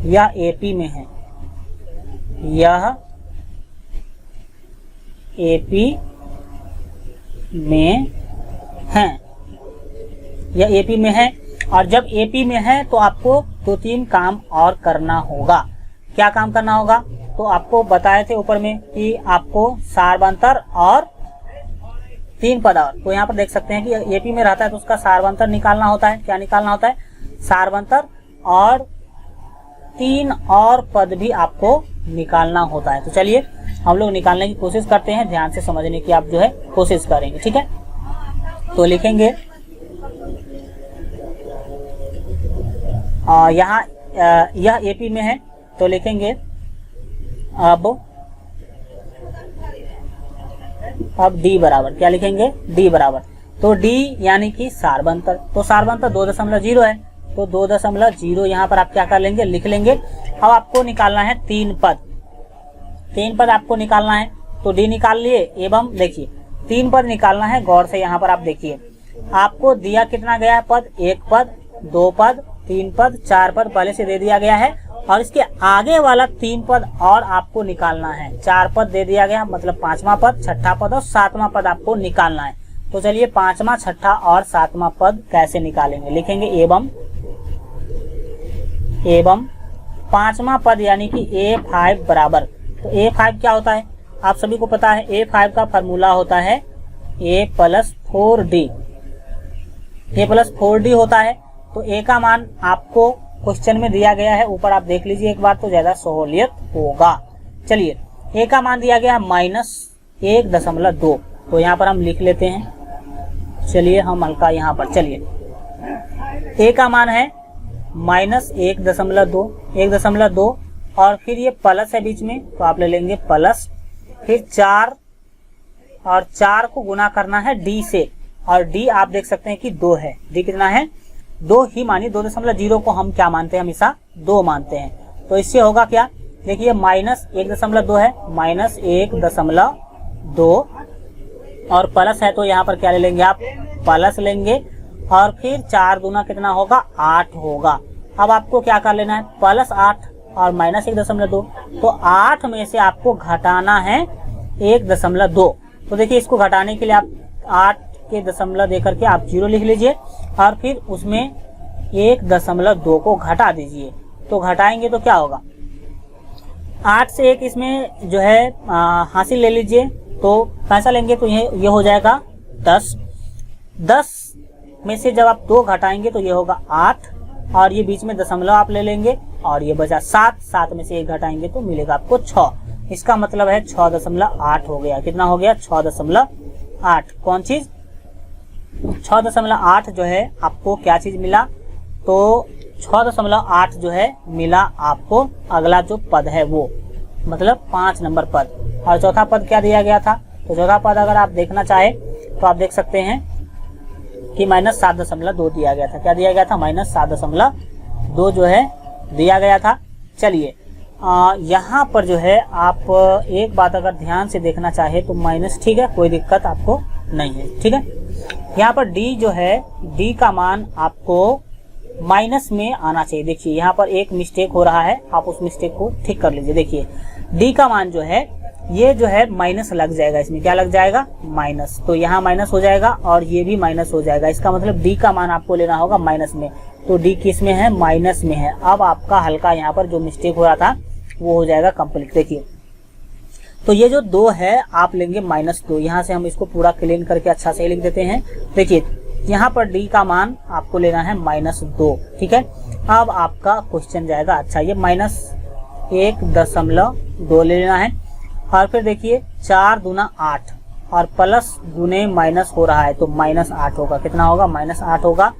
यह AP में है, यह AP में है, यह AP में है। और जब AP में है तो आपको 2-3 काम और करना होगा। क्या काम करना होगा, तो आपको बताए थे ऊपर में कि आपको सार्वंतर और 3 पद और, तो यहाँ पर देख सकते हैं कि AP में रहता है तो उसका सार्वंतर निकालना होता है। क्या निकालना होता है, सार्वंतर, और 3 और पद भी आपको निकालना होता है। तो चलिए हम लोग निकालने की कोशिश करते हैं, ध्यान से समझने की आप जो है कोशिश करेंगे, ठीक है। तो लिखेंगे यहाँ यह AP में है तो लिखेंगे अब D बराबर, क्या लिखेंगे, D बराबर, तो D यानी कि सार्वंतर, तो सार्वंतर 2.0 है, तो 2.0 यहाँ पर आप क्या कर लेंगे, लिख लेंगे। अब आपको निकालना है 3 पद, 3 पद आपको निकालना है, तो D निकाल लिए। एवं देखिए 3 पद निकालना है, गौर से यहाँ पर आप देखिए आपको दिया कितना गया है पद, 1 पद, 2 पद, 3 पद, 4 पद पहले से दे दिया गया है, और इसके आगे वाला 3 पद और आपको निकालना है। 4 पद दे दिया गया, मतलब 5वां पद, 6ठा पद और 7वां पद आपको निकालना है। तो चलिए 5वां, 6ठा और 7वां पद कैसे निकालेंगे, लिखेंगे एवं 5वां पद यानी कि A5 बराबर, तो A5 क्या होता है, आप सभी को पता है A5 का फॉर्मूला होता है A+4D, A+4D होता है। तो A का मान आपको क्वेश्चन में दिया गया है, ऊपर आप देख लीजिए एक बार तो ज्यादा सहूलियत होगा। चलिए A का मान दिया गया है -1.2, तो यहाँ पर हम लिख लेते हैं। चलिए हम हल्का यहाँ पर, चलिए A का मान है -1.2, और फिर ये प्लस है बीच में, तो आप ले लेंगे प्लस, फिर 4 और 4 को गुना करना है D से, और D आप देख सकते हैं कि 2 है। D कितना है, 2 ही मानिए, 2.0 को हम क्या मानते हैं, हमेशा 2 मानते हैं। तो इससे होगा क्या, देखिए -1.2 है, -1.2 और प्लस है, तो यहाँ पर क्या ले लेंगे आप, प्लस लेंगे, और फिर 4 दूना कितना होगा, 8 होगा। अब आपको क्या कर लेना है, +8 और -1.2, तो 8 में से आपको घटाना है 1.2। तो देखिए इसको घटाने के लिए आप 8 के दशमलव देकर के आप 0 लिख लीजिए, और फिर उसमें 1.2 को घटा दीजिए। तो घटाएंगे तो क्या होगा, 8 से 1 इसमें जो है हासिल ले लीजिए, तो पैसा लेंगे तो ये हो जाएगा 10। 10 में से जब आप 2 घटाएंगे तो ये होगा 8, और ये बीच में दशमलव आप ले लेंगे, और ये बचा 7। 7 में से 1 घटाएंगे तो मिलेगा आपको 6। इसका मतलब है 6.8 हो गया। कितना हो गया, 6.8। कौन चीज, 6.8 जो है आपको क्या चीज मिला, तो 6.8 जो है मिला आपको अगला जो पद है वो, मतलब 5 नंबर पद। और चौथा पद क्या दिया गया था, तो चौथा पद अगर आप देखना चाहे तो आप देख सकते हैं कि -7.2 दिया गया था। क्या दिया गया था, -7.2 जो है दिया गया था। चलिए यहाँ पर जो है आप एक बात अगर ध्यान से देखना चाहे तो माइनस, ठीक है, कोई दिक्कत आपको नहीं है, ठीक है। यहाँ पर D जो है, D का मान आपको माइनस में आना चाहिए। देखिए यहाँ पर एक मिस्टेक हो रहा है, आप उस मिस्टेक को ठीक कर लीजिए। देखिए डी का मान जो है ये जो है माइनस लग जाएगा, इसमें क्या लग जाएगा, माइनस। तो यहाँ माइनस हो जाएगा और ये भी माइनस हो जाएगा। इसका मतलब डी का मान आपको लेना होगा माइनस में। तो डी किस में है, माइनस में है। अब आपका हल्का यहाँ पर जो मिस्टेक हो रहा था वो हो जाएगा कंप्लीट। देखिए तो ये जो 2 है आप लेंगे -2। यहाँ से हम इसको पूरा क्लीन करके अच्छा से लिख देते हैं। देखिए यहाँ पर डी का मान आपको लेना है -2, ठीक है। अब आपका क्वेश्चन जाएगा, अच्छा ये -1.2 ले लेना है। और फिर देखिए 4 दूना 8 और प्लस गुने माइनस हो रहा है तो -8 होगा। कितना होगा, -8 होगा।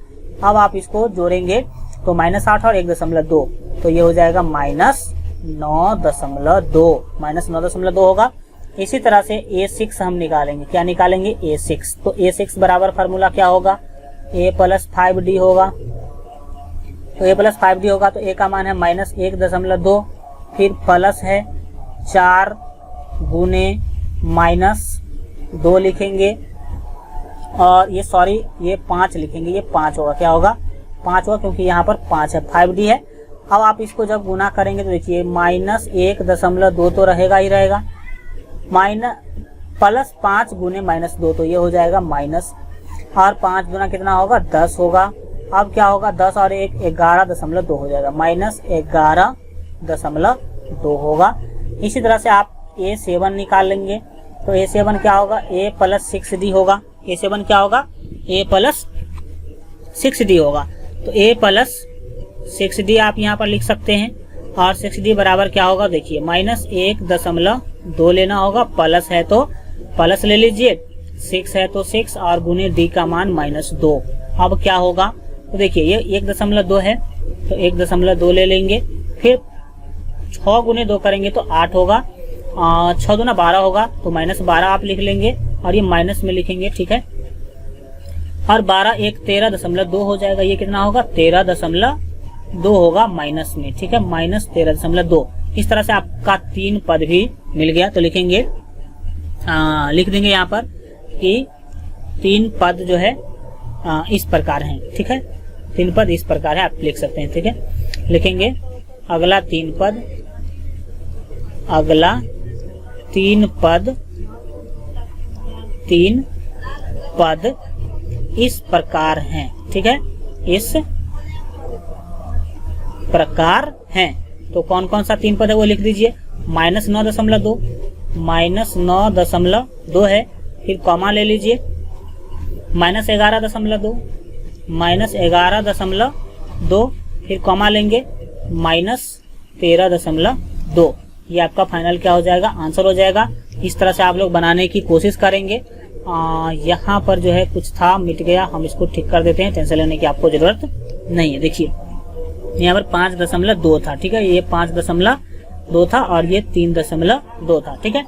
अब आप इसको जोड़ेंगे तो -8 और 1.2 तो ये हो जाएगा -9.2 होगा। इसी तरह से A6 हम निकालेंगे, क्या निकालेंगे, A6। तो A6 बराबर फार्मूला क्या होगा, A + 5D होगा। तो A + 5D होगा तो A का मान है -1.2, फिर प्लस है 4 गुने -2 लिखेंगे और ये ये 5 लिखेंगे, ये 5 होगा। क्या होगा, 5 होगा क्योंकि यहाँ पर 5 है, 5D है। अब आप इसको जब गुना करेंगे तो देखिए -1.2 तो रहेगा ही रहेगा, प्लस 5 गुने -2 तो ये हो जाएगा माइनस, और 5 गुना कितना होगा, 10 होगा। अब क्या होगा, 10 और 1 11.2 हो जाएगा, -11.2 होगा। इसी तरह से आप A7 निकाल लेंगे तो A7 क्या होगा, A + 6D होगा। A7 क्या होगा, A + 6D होगा। तो A + 6D आप यहाँ पर लिख सकते हैं और 6D बराबर क्या होगा, देखिए -1.2 लेना होगा, प्लस है तो प्लस ले लीजिए, 6 है तो 6 और गुने D का मान -2। अब क्या होगा, तो देखिए ये 1.2 है तो 1.2 ले लेंगे, फिर 6 गुने 2 करेंगे तो 8 होगा, 6 दूना 12 होगा तो -12 आप लिख लेंगे और ये माइनस में लिखेंगे, ठीक है। और 12 1 13.2 हो जाएगा, ये कितना होगा, 13.2 होगा माइनस में, ठीक है, -13.2। इस तरह से आपका 3 पद भी मिल गया। तो लिखेंगे लिख देंगे यहाँ पर कि 3 पद जो है इस प्रकार हैं, ठीक है। 3 पद इस प्रकार है, आप लिख सकते हैं, ठीक है। लिखेंगे अगला 3 पद, अगला 3 पद इस प्रकार हैं, ठीक है, इस प्रकार हैं। तो कौन कौन सा 3 पद है वो लिख दीजिए। -9.2 -9.2 है, फिर कॉमा ले लीजिए, -11.2 -11.2, फिर कॉमा लेंगे, -13.2। ये आपका फाइनल क्या हो जाएगा, आंसर हो जाएगा। इस तरह से आप लोग बनाने की कोशिश करेंगे। यहाँ पर जो है कुछ था, मिट गया, हम इसको ठीक कर देते हैं, टेंशन लेने की आपको जरूरत नहीं है। देखिए यहाँ पर 5.2 था, ठीक है, ये 5.2 था और ये 3.2 था, ठीक है।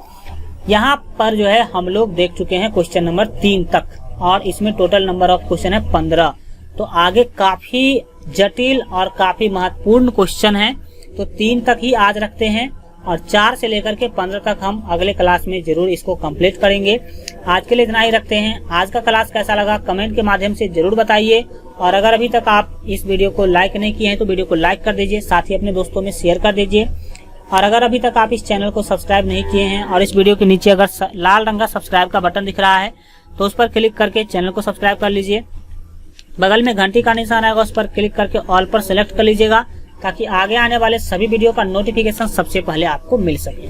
यहाँ पर जो है हम लोग देख चुके हैं क्वेश्चन नंबर 3 तक और इसमें टोटल नंबर ऑफ क्वेश्चन है 15। तो आगे काफी जटिल और काफी महत्वपूर्ण क्वेश्चन है, तो 3 तक ही आज रखते हैं और 4 से लेकर के 15 तक हम अगले क्लास में जरूर इसको कंप्लीट करेंगे। आज के लिए इतना ही रखते हैं। आज का क्लास कैसा लगा कमेंट के माध्यम से जरूर बताइए, और अगर अभी तक आप इस वीडियो को लाइक नहीं किए हैं तो वीडियो को लाइक कर दीजिए, साथ ही अपने दोस्तों में शेयर कर दीजिए। और अगर अभी तक आप इस चैनल को सब्सक्राइब नहीं किए हैं और इस वीडियो के नीचे अगर लाल रंग का सब्सक्राइब का बटन दिख रहा है तो उस पर क्लिक करके चैनल को सब्सक्राइब कर लीजिए। बगल में घंटी का निशान आएगा, उस पर क्लिक करके ऑल पर सेलेक्ट कर लीजिएगा ताकि आगे आने वाले सभी वीडियो का नोटिफिकेशन सबसे पहले आपको मिल सके।